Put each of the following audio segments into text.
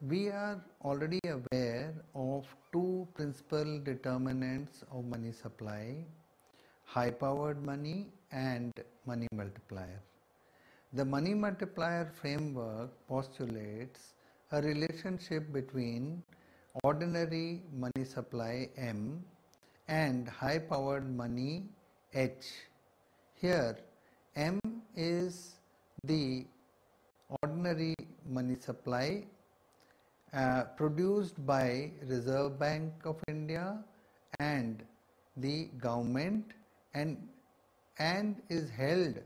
We are already aware of two principal determinants of money supply: high powered money and money multiplier. The money multiplier framework postulates a relationship between ordinary money supply M and high powered money H. Here M is the ordinary money supply produced by Reserve Bank of India and the government, and is held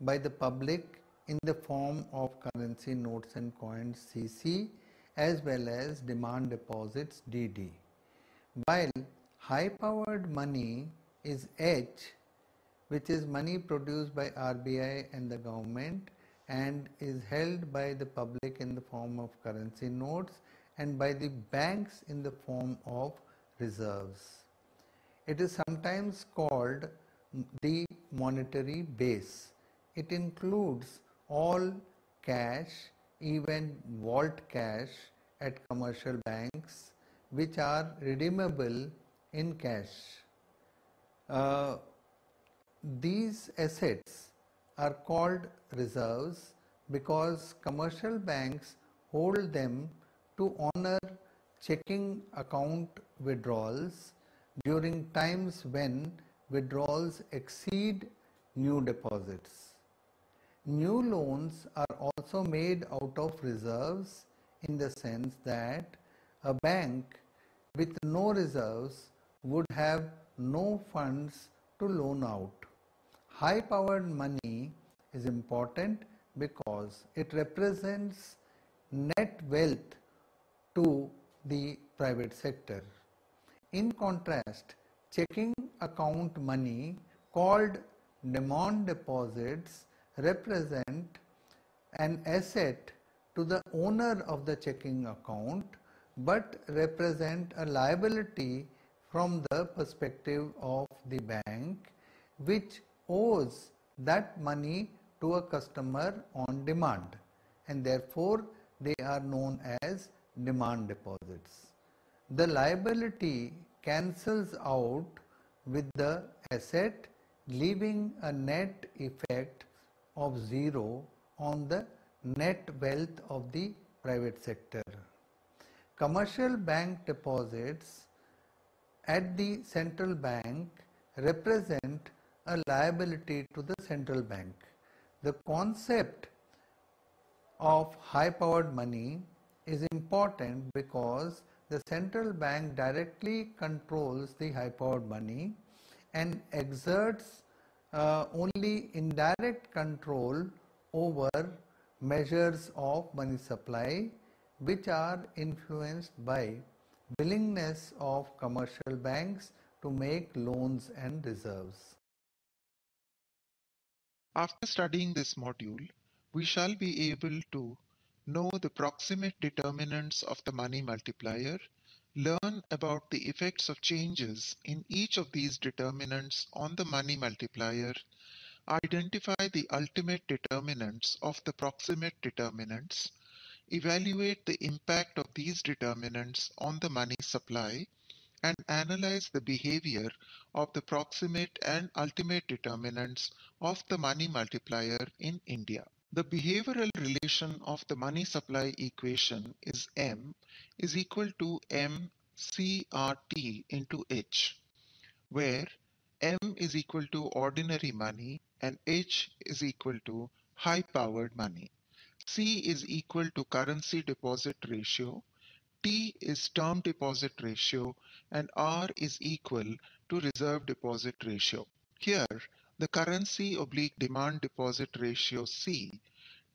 by the public in the form of currency notes and coins CC as well as demand deposits DD, while high powered money is H, which is money produced by RBI and the government and is held by the public in the form of currency notes and by the banks in the form of reserves. It is sometimes called the monetary base. It includes all cash, even vault cash at commercial banks, which are redeemable in cash. These assets are called reserves because commercial banks hold them to honor checking account withdrawals during times when withdrawals exceed new deposits. New loans are also made out of reserves in the sense that a bank with no reserves would have no funds to loan out. High powered money is important because it represents net wealth to the private sector. In contrast, checking account money, called demand deposits, represent an asset to the owner of the checking account but represent a liability from the perspective of the bank, which owes that money to a customer on demand, and therefore they are known as demand deposits. The liability cancels out with the asset, leaving a net effect of zero on the net wealth of the private sector. Commercial bank deposits at the central bank represent a liability to the central bank. The concept of high powered money is important because the central bank directly controls the high powered money and exerts only indirect control over measures of money supply, which are influenced by willingness of commercial banks to make loans and reserves. After studying this module, we shall be able to know the proximate determinants of the money multiplier, learn about the effects of changes in each of these determinants on the money multiplier, identify the ultimate determinants of the proximate determinants, evaluate the impact of these determinants on the money supply, and analyze the behavior of the proximate and ultimate determinants of the money multiplier in India. The behavioral relation of the money supply equation is M is equal to MCRT into H, where M is equal to ordinary money and H is equal to high powered money. C is equal to currency deposit ratio, T is term deposit ratio, and R is equal to reserve deposit ratio. Here, the currency oblique demand deposit ratio C,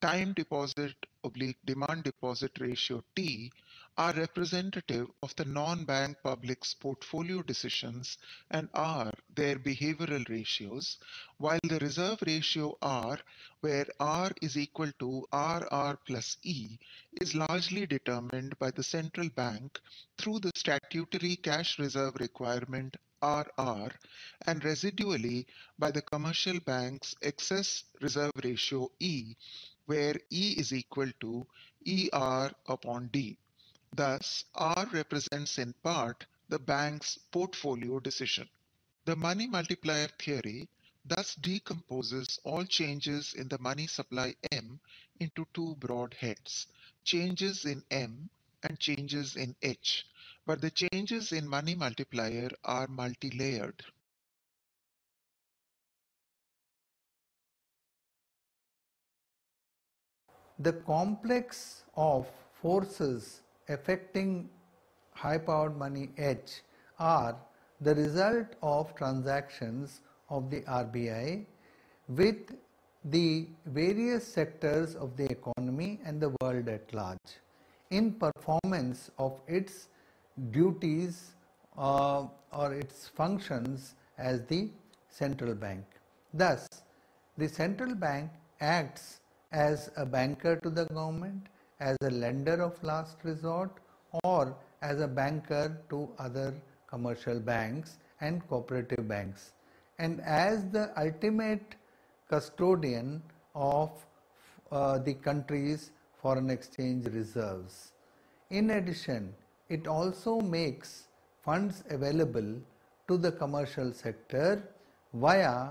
time deposit oblique demand deposit ratio T are representative of the non-bank public's portfolio decisions and are their behavioral ratios, while the reserve ratio R, where R is equal to RR plus E, is largely determined by the central bank through the statutory cash reserve requirement RR and residually by the commercial bank's excess reserve ratio E, where E is equal to ER upon D. Thus, R represents in part the bank's portfolio decision. The money multiplier theory thus decomposes all changes in the money supply M into two broad heads, changes in M and changes in H, but the changes in money multiplier are multi-layered. The complex of forces affecting high-powered money H are the result of transactions of the RBI with the various sectors of the economy and the world at large in performance of its duties or its functions as the central bank. Thus, the central bank acts as a banker to the government, as a lender of last resort, or as a banker to other commercial banks and cooperative banks, and as the ultimate custodian of the country's foreign exchange reserves. In addition, it also makes funds available to the commercial sector via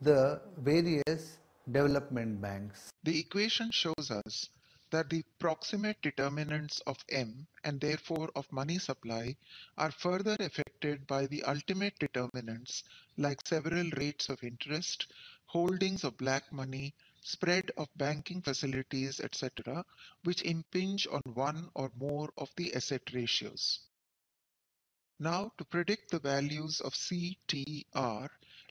the various development banks. The equation shows us that the proximate determinants of M and therefore of money supply are further affected by the ultimate determinants like several rates of interest, holdings of black money, spread of banking facilities, etc., which impinge on one or more of the asset ratios. Now, to predict the values of C, T, R,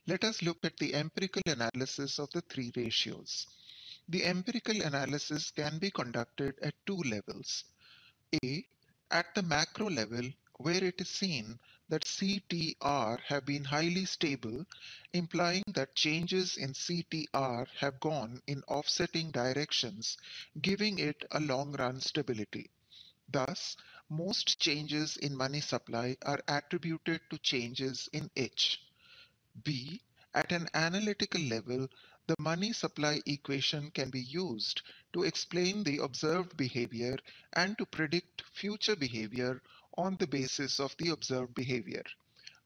let us look at the empirical analysis of the three ratios. The empirical analysis can be conducted at two levels. A, at the macro level, where it is seen that CTR have been highly stable, implying that changes in CTR have gone in offsetting directions, giving it a long-run stability. Thus, most changes in money supply are attributed to changes in H. B, at an analytical level, the money supply equation can be used to explain the observed behavior and to predict future behavior on the basis of the observed behavior.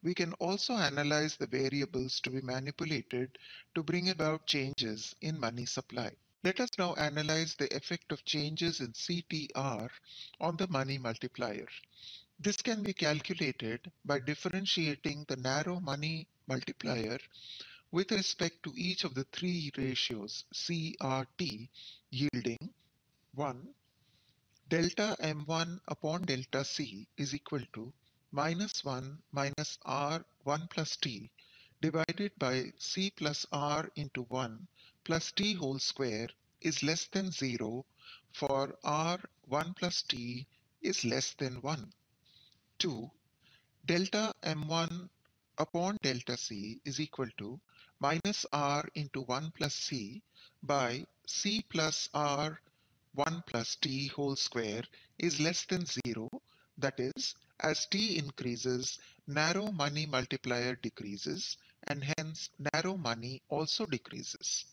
We can also analyze the variables to be manipulated to bring about changes in money supply. Let us now analyze the effect of changes in CTR on the money multiplier. This can be calculated by differentiating the narrow money multiplier with respect to each of the three ratios CRT, yielding 1. Delta M1 upon delta C is equal to minus 1 minus R1 plus T divided by C plus R into 1 plus T whole square is less than 0 for R1 plus T is less than 1. 2. Delta M1 upon delta C is equal to minus R into 1 plus C by C plus R 1 plus T whole square is less than 0. That is, as T increases, narrow money multiplier decreases and hence narrow money also decreases.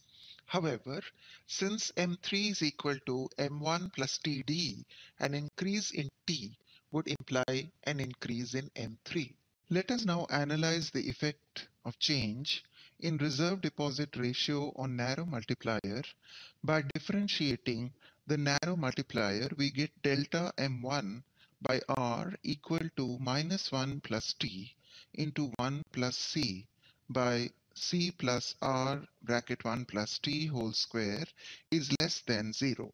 However, since M3 is equal to M1 plus TD, an increase in T would imply an increase in M3. Let us now analyze the effect of change in reserve deposit ratio on narrow multiplier. By differentiating the narrow multiplier, we get delta M1 by R equal to minus 1 plus T into 1 plus C by C plus R bracket 1 plus T whole square is less than 0.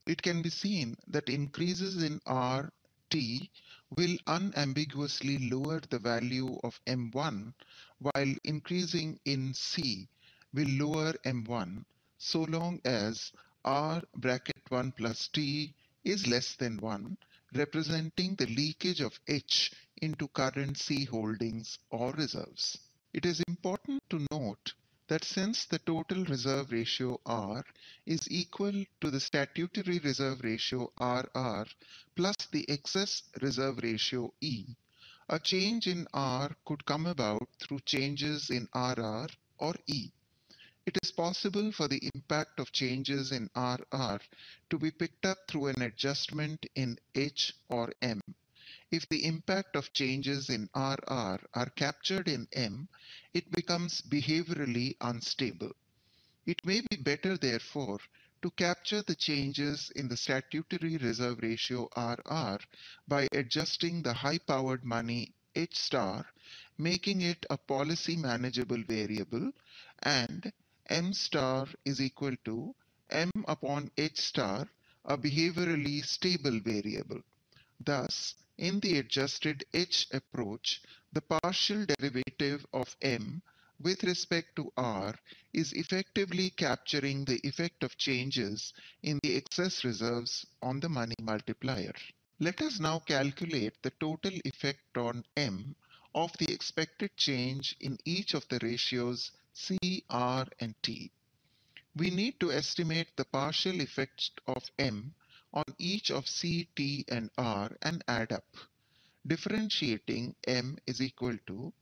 It can be seen that increases in R, T will unambiguously lower the value of M1, while increasing in C will lower M1 so long as R bracket 1 plus T is less than 1, representing the leakage of H into current C holdings or reserves. It is important to note that since the total reserve ratio R is equal to the statutory reserve ratio RR plus the excess reserve ratio E, a change in R could come about through changes in RR or E. It is possible for the impact of changes in RR to be picked up through an adjustment in H or M. If the impact of changes in RR are captured in M, it becomes behaviorally unstable. It may be better, therefore, to capture the changes in the statutory reserve ratio RR by adjusting the high-powered money H star, making it a policy manageable variable, and M star is equal to M upon H star, a behaviorally stable variable. Thus, in the adjusted H approach, the partial derivative of M with respect to R is effectively capturing the effect of changes in the excess reserves on the money multiplier. Let us now calculate the total effect on M of the expected change in each of the ratios C, R, and T. We need to estimate the partial effect of M on each of C, T, and R and add up. Differentiating M is equal to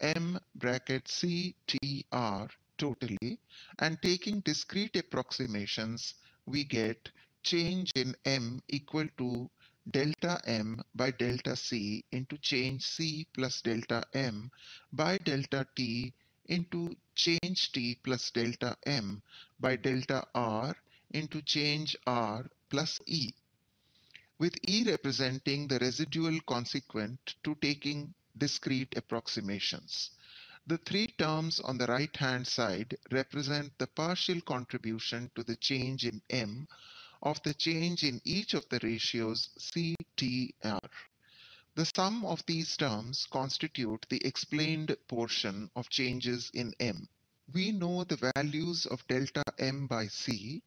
M bracket C, T, R totally, and taking discrete approximations, we get change in M equal to delta M by delta C into change C plus delta M by delta T into change T plus delta M by delta R into change R plus E, with E representing the residual consequent to taking discrete approximations. The three terms on the right-hand side represent the partial contribution to the change in M of the change in each of the ratios C, T, R. The sum of these terms constitute the explained portion of changes in M. We know the values of delta M by C,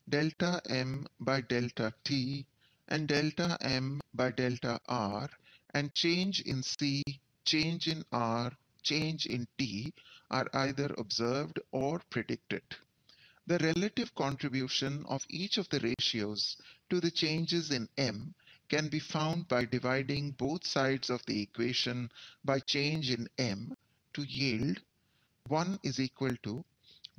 delta M by delta T, and delta M by delta R, and change in C, change in R, change in T are either observed or predicted. The relative contribution of each of the ratios to the changes in M can be found by dividing both sides of the equation by change in M to yield 1 is equal to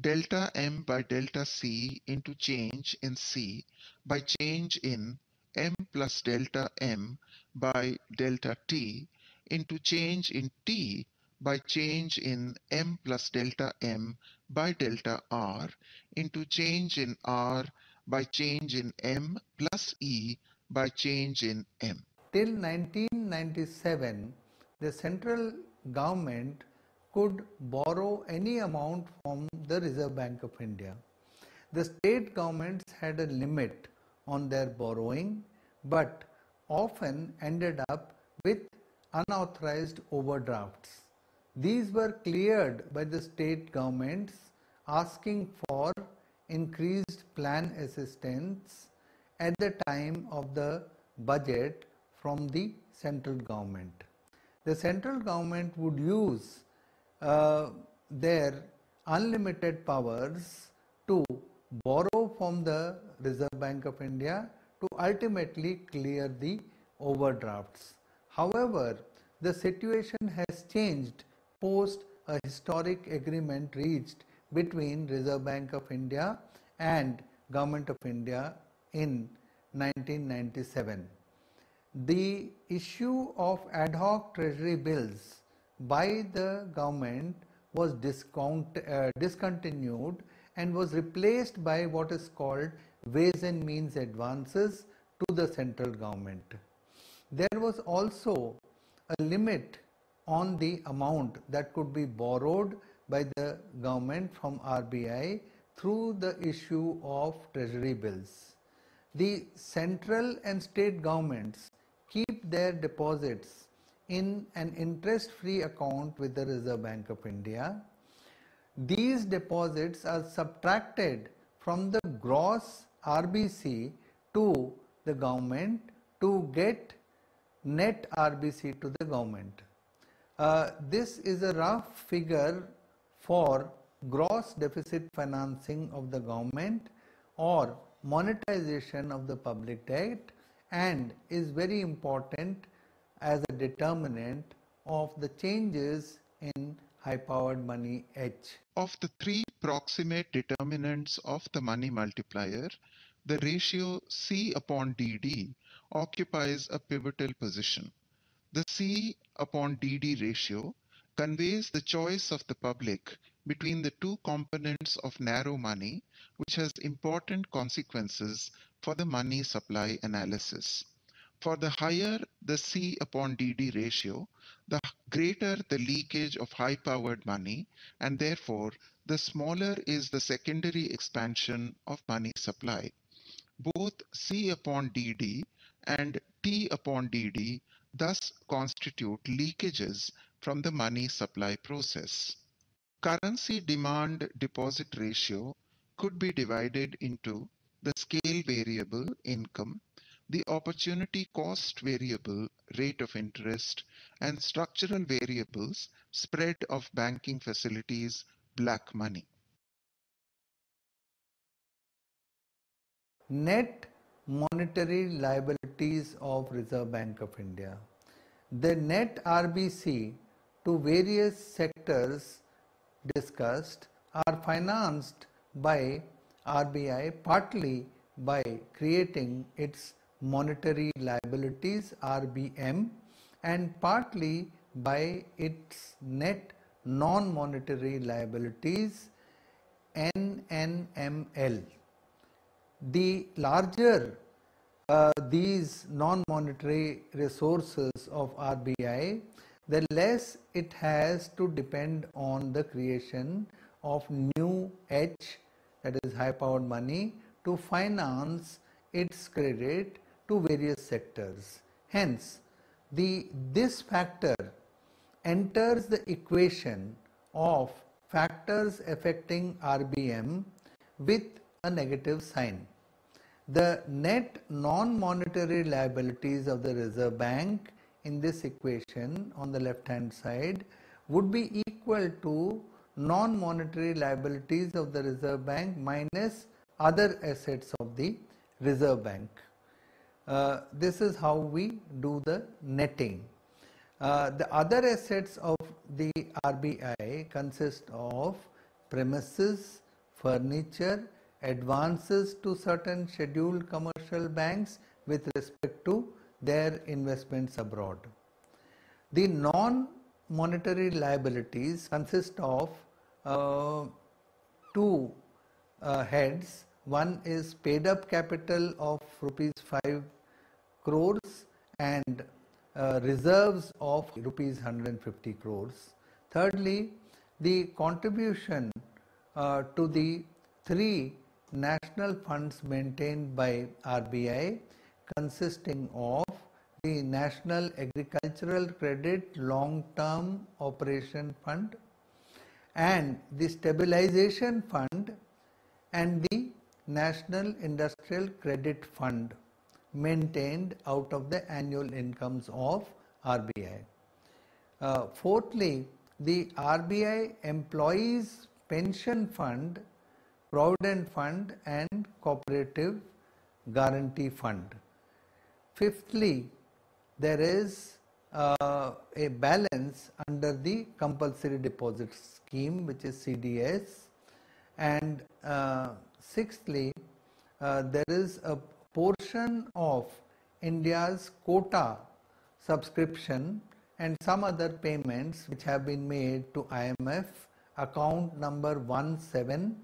delta M by delta C into change in C by change in M plus delta M by delta T into change in T by change in M plus delta M by delta R into change in R by change in M plus E by change in M. Till 1997, the central government could borrow any amount from the Reserve Bank of India. The state governments had a limit on their borrowing, but often ended up with unauthorized overdrafts. These were cleared by the state governments asking for increased plan assistance at the time of the budget from the central government. The central government would use their unlimited powers to borrow from the Reserve Bank of India to ultimately clear the overdrafts. However, the situation has changed post a historic agreement reached between Reserve Bank of India and Government of India in 1997. The issue of ad hoc treasury bills by the government was discontinued and was replaced by what is called ways and means advances to the central government. There was also a limit on the amount that could be borrowed by the government from RBI through the issue of treasury bills. The central and state governments keep their deposits in an interest-free account with the Reserve Bank of India. These deposits are subtracted from the gross RBC to the government to get net RBC to the government. This is a rough figure for gross deficit financing of the government or monetization of the public debt, and is very important as a determinant of the changes in high-powered money H. Of the three proximate determinants of the money multiplier, the ratio C upon DD occupies a pivotal position. The C upon DD ratio conveys the choice of the public between the two components of narrow money, which has important consequences for the money supply analysis. For the higher the C upon DD ratio, the greater the leakage of high-powered money, and therefore the smaller is the secondary expansion of money supply. Both C upon DD and T upon DD thus constitute leakages from the money supply process. Currency demand deposit ratio could be divided into the scale variable income, the opportunity cost variable rate of interest, and structural variables spread of banking facilities black money. Net monetary liabilities of Reserve Bank of India. The net RBC to various sectors discussed are financed by RBI partly by creating its monetary liabilities RBM and partly by its net non-monetary liabilities NNML. The larger these non-monetary resources of RBI, the less it has to depend on the creation of new H, that is high-powered money, to finance its credit to various sectors. Hence, this factor enters the equation of factors affecting RBM with a negative sign. The net non-monetary liabilities of the Reserve Bank in this equation on the left hand side would be equal to non-monetary liabilities of the Reserve Bank minus other assets of the Reserve Bank. This is how we do the netting. The other assets of the RBI consist of premises, furniture, advances to certain scheduled commercial banks with respect to their investments abroad. The non-monetary liabilities consist of two heads. One is paid up capital of rupees 5 crores and reserves of rupees 150 crores. Thirdly, the contribution to the three national funds maintained by RBI consisting of the National Agricultural Credit Long-Term Operation Fund and the Stabilization Fund and the National Industrial Credit Fund maintained out of the annual incomes of RBI. Fourthly, the RBI Employees Pension Fund, Provident Fund and Cooperative Guarantee Fund. Fifthly, there is a balance under the Compulsory Deposit Scheme, which is CDS, and sixthly, there is a portion of India's quota subscription and some other payments which have been made to IMF, account number 17,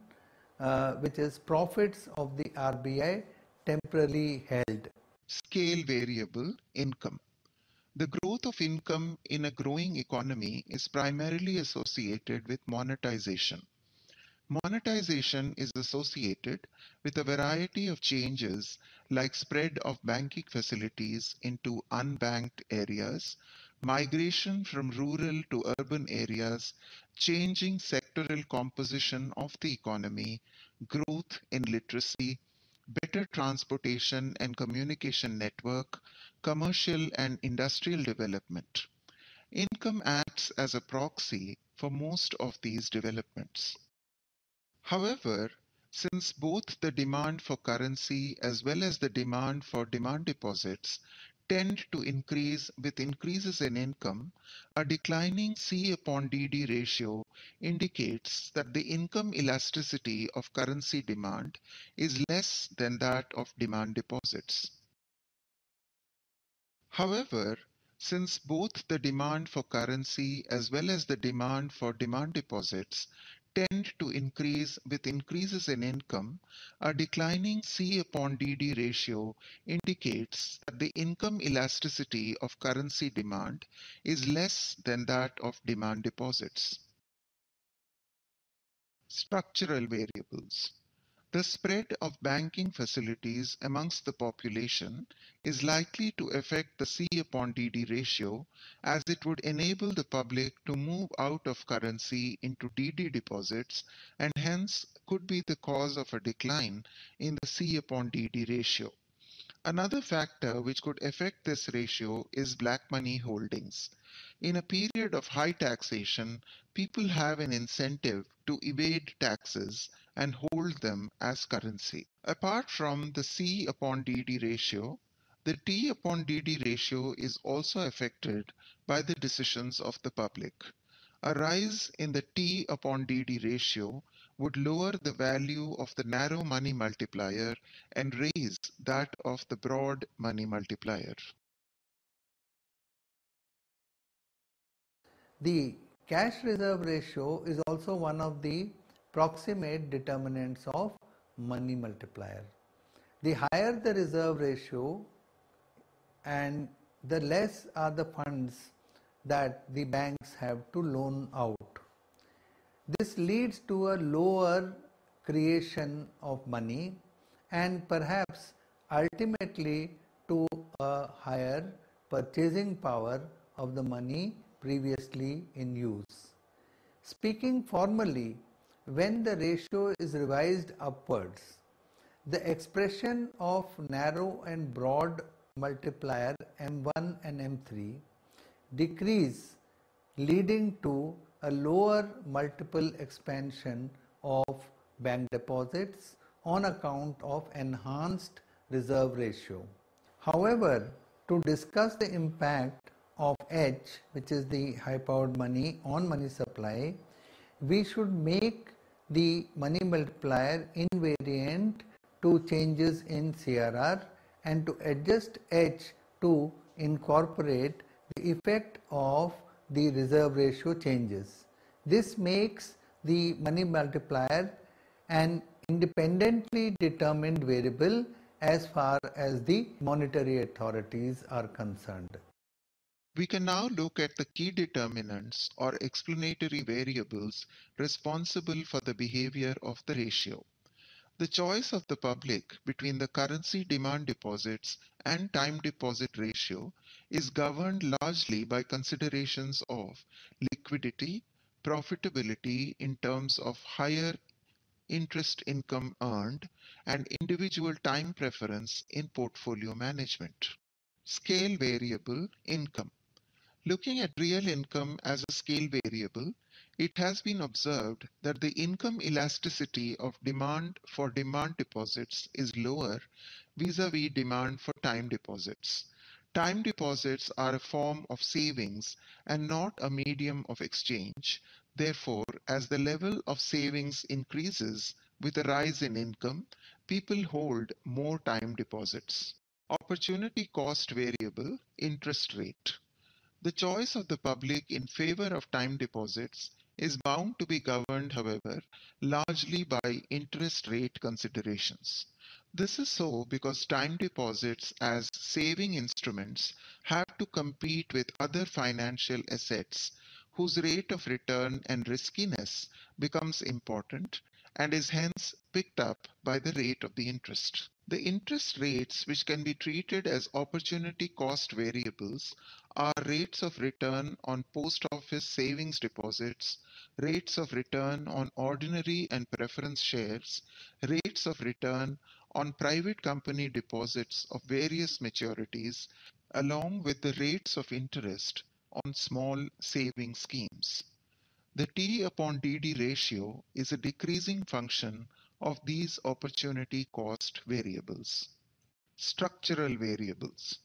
which is profits of the RBI temporarily held. Scale variable income. The growth of income in a growing economy is primarily associated with monetization. Monetization is associated with a variety of changes like spread of banking facilities into unbanked areas, migration from rural to urban areas, changing sectoral composition of the economy, growth in literacy, better transportation and communication network, commercial and industrial development. Income acts as a proxy for most of these developments. However, since both the demand for currency as well as the demand for demand deposits tend to increase with increases in income, a declining C upon DD ratio indicates that the income elasticity of currency demand is less than that of demand deposits. However, since both the demand for currency as well as the demand for demand deposits tend to increase with increases in income, a declining C upon DD ratio indicates that the income elasticity of currency demand is less than that of demand deposits. Structural variables. The spread of banking facilities amongst the population is likely to affect the C upon DD ratio, as it would enable the public to move out of currency into DD deposits and hence could be the cause of a decline in the C upon DD ratio. Another factor which could affect this ratio is black money holdings. In a period of high taxation, people have an incentive to evade taxes and hold them as currency. Apart from the C upon DD ratio, the T upon DD ratio is also affected by the decisions of the public. A rise in the T upon DD ratio would lower the value of the narrow money multiplier and raise that of the broad money multiplier. The cash reserve ratio is also one of the proximate determinants of money multiplier. The higher the reserve ratio and the less are the funds that the banks have to loan out. This leads to a lower creation of money and perhaps ultimately to a higher purchasing power of the money previously in use. Speaking formally, when the ratio is revised upwards, the expression of narrow and broad multiplier M1 and M3 decrease, leading to a lower multiple expansion of bank deposits on account of enhanced reserve ratio. However, to discuss the impact of H, which is the high powered money, on money supply, we should make the money multiplier invariant to changes in CRR and to adjust H to incorporate the effect of the reserve ratio changes. This makes the money multiplier an independently determined variable as far as the monetary authorities are concerned. We can now look at the key determinants or explanatory variables responsible for the behavior of the ratio. The choice of the public between the currency demand deposits and time deposit ratio is governed largely by considerations of liquidity, profitability in terms of higher interest income earned, and individual time preference in portfolio management. Scale variable income. Looking at real income as a scale variable, it has been observed that the income elasticity of demand for demand deposits is lower vis-à-vis demand for time deposits. Time deposits are a form of savings and not a medium of exchange. Therefore, as the level of savings increases with a rise in income, people hold more time deposits. Opportunity cost variable interest rate. The choice of the public in favor of time deposits is bound to be governed, however, largely by interest rate considerations. This is so because time deposits as saving instruments have to compete with other financial assets whose rate of return and riskiness becomes important and is hence picked up by the rate of the interest. The interest rates, which can be treated as opportunity cost variables, are rates of return on post office savings deposits, rates of return on ordinary and preference shares, rates of return on private company deposits of various maturities, along with the rates of interest on small saving schemes. The T upon DD ratio is a decreasing function of these opportunity cost variables. Structural variables.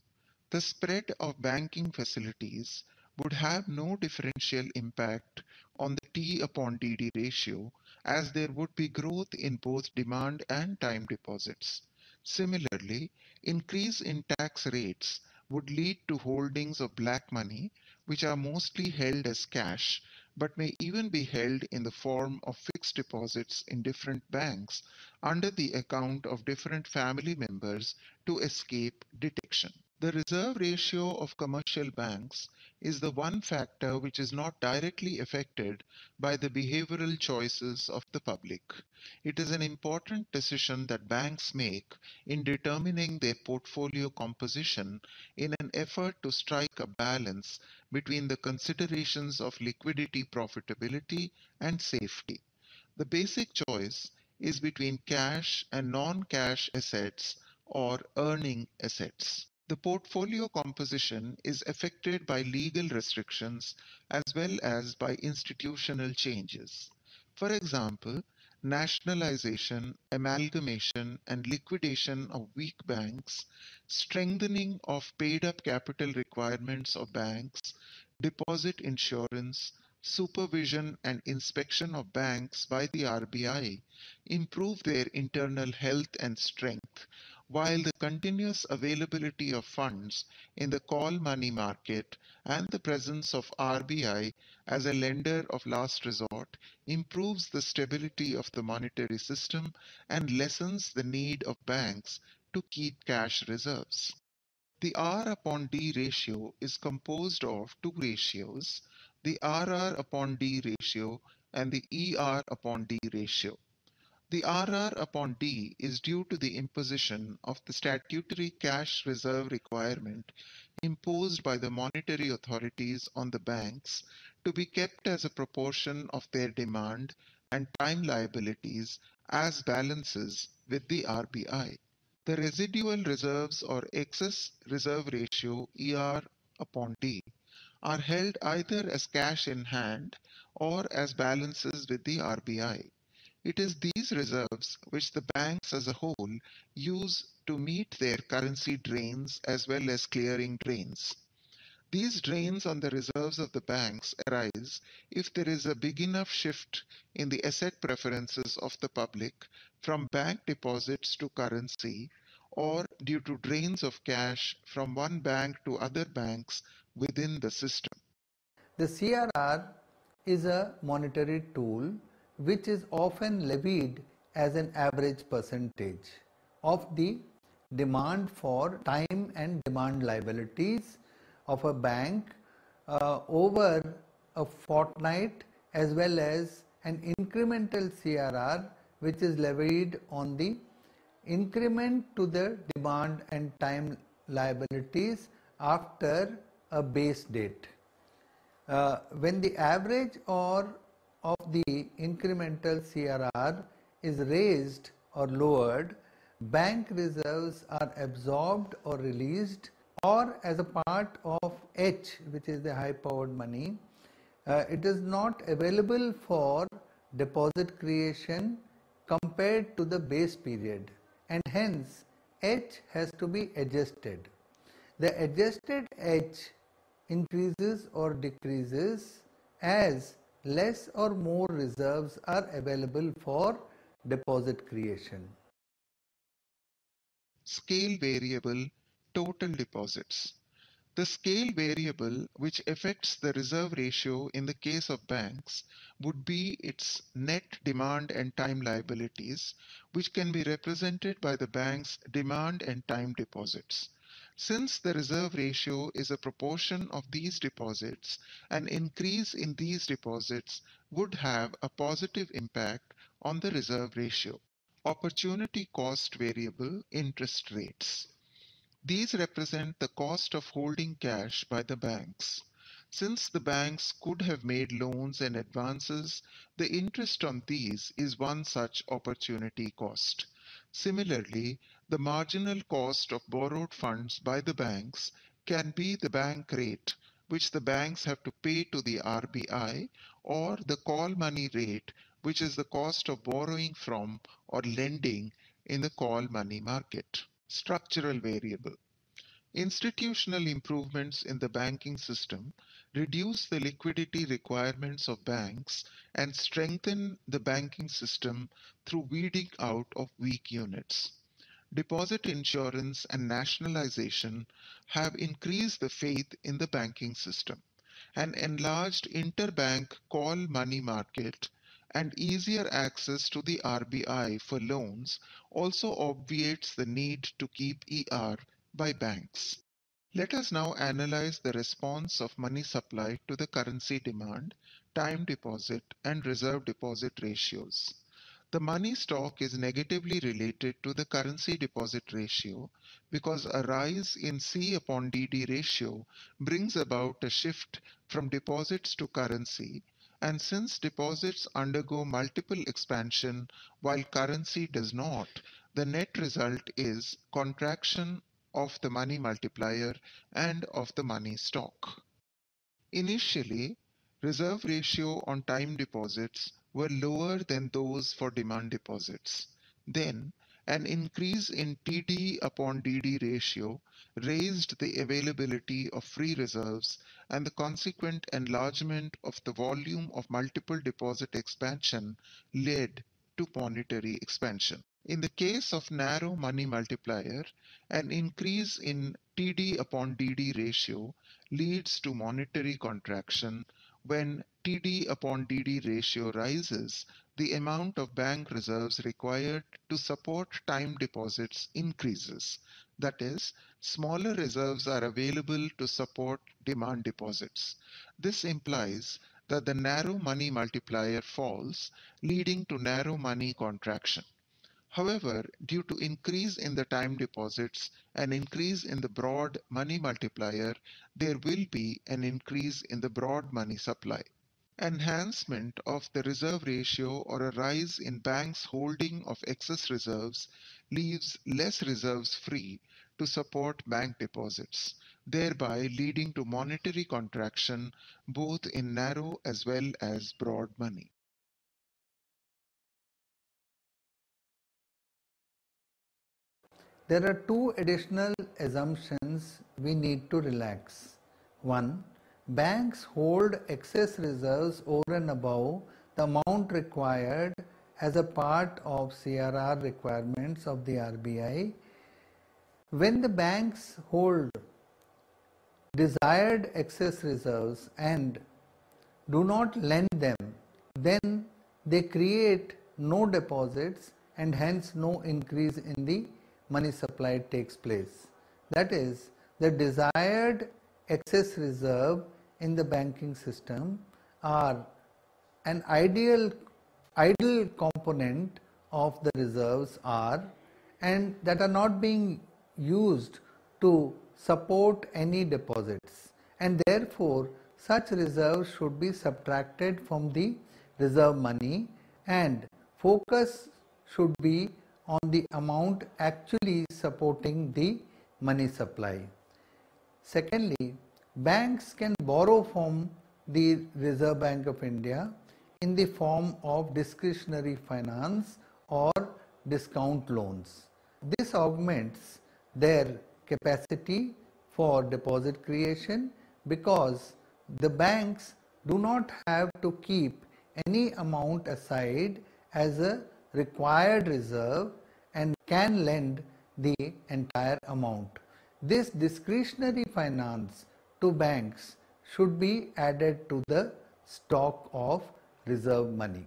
The spread of banking facilities would have no differential impact on the T upon DD ratio, as there would be growth in both demand and time deposits. Similarly, increase in tax rates would lead to holdings of black money, which are mostly held as cash, but may even be held in the form of fixed deposits in different banks under the account of different family members to escape detection. The reserve ratio of commercial banks is the one factor which is not directly affected by the behavioral choices of the public. It is an important decision that banks make in determining their portfolio composition in an effort to strike a balance between the considerations of liquidity, profitability, and safety. The basic choice is between cash and non-cash assets or earning assets. The portfolio composition is affected by legal restrictions as well as by institutional changes. For example, nationalization, amalgamation, and liquidation of weak banks, strengthening of paid up capital requirements of banks, deposit insurance, supervision and inspection of banks by the RBI improve their internal health and strength, while the continuous availability of funds in the call money market and the presence of RBI as a lender of last resort improves the stability of the monetary system and lessens the need of banks to keep cash reserves. The R upon D ratio is composed of two ratios, the RR upon D ratio and the ER upon D ratio. The RR upon D is due to the imposition of the statutory cash reserve requirement imposed by the monetary authorities on the banks to be kept as a proportion of their demand and time liabilities as balances with the RBI. The residual reserves or excess reserve ratio ER upon D are held either as cash in hand or as balances with the RBI. It is these reserves which the banks as a whole use to meet their currency drains as well as clearing drains. These drains on the reserves of the banks arise if there is a big enough shift in the asset preferences of the public from bank deposits to currency, or due to drains of cash from one bank to other banks within the system. The CRR is a monetary tool which is often levied as an average percentage of the demand for time and demand liabilities of a bank over a fortnight, as well as an incremental CRR which is levied on the increment to the demand and time liabilities after a base date. When the average or of the incremental CRR is raised or lowered, bank reserves are absorbed or released, or as a part of H, which is the high powered money, it is not available for deposit creation compared to the base period, and hence H has to be adjusted. The adjusted H increases or decreases as less or more reserves are available for deposit creation. Scale variable total deposits. The scale variable which affects the reserve ratio in the case of banks would be its net demand and time liabilities, which can be represented by the bank's demand and time deposits. Since the reserve ratio is a proportion of these deposits, an increase in these deposits would have a positive impact on the reserve ratio. Opportunity cost variable interest rates. These represent the cost of holding cash by the banks. Since the banks could have made loans and advances, the interest on these is one such opportunity cost. Similarly, the marginal cost of borrowed funds by the banks can be the bank rate, which the banks have to pay to the RBI, or the call money rate, which is the cost of borrowing from or lending in the call money market. Structural variable. Institutional improvements in the banking system reduce the liquidity requirements of banks and strengthen the banking system through weeding out of weak units. Deposit insurance and nationalization have increased the faith in the banking system. An enlarged interbank call money market and easier access to the RBI for loans also obviates the need to keep ER by banks. Let us now analyze the response of money supply to the currency demand, time deposit, and reserve deposit ratios. The money stock is negatively related to the currency deposit ratio because a rise in C upon DD ratio brings about a shift from deposits to currency, and since deposits undergo multiple expansion while currency does not, the net result is contraction of the money multiplier and of the money stock. Initially, reserve ratio on time deposits were lower than those for demand deposits. Then, an increase in TD upon DD ratio raised the availability of free reserves, and the consequent enlargement of the volume of multiple deposit expansion led to monetary expansion. In the case of narrow money multiplier, an increase in TD upon DD ratio leads to monetary contraction. When TD upon DD ratio rises, the amount of bank reserves required to support time deposits increases. That is, smaller reserves are available to support demand deposits. This implies that the narrow money multiplier falls, leading to narrow money contraction. However, due to increase in the time deposits and increase in the broad money multiplier, there will be an increase in the broad money supply. Enhancement of the reserve ratio or a rise in banks' holding of excess reserves leaves less reserves free to support bank deposits, thereby leading to monetary contraction both in narrow as well as broad money. There are two additional assumptions we need to relax. One, banks hold excess reserves over and above the amount required as a part of CRR requirements of the RBI. When the banks hold desired excess reserves and do not lend them, then they create no deposits and hence no increase in the money supply takes place. That is, the desired excess reserve in the banking system are an idle component of the reserves are, and that are not being used to support any deposits, and therefore such reserves should be subtracted from the reserve money and focus should be on the amount actually supporting the money supply. Secondly, banks can borrow from the Reserve Bank of India in the form of discretionary finance or discount loans. This augments their capacity for deposit creation because the banks do not have to keep any amount aside as a required reserve and can lend the entire amount. This discretionary finance to banks should be added to the stock of reserve money.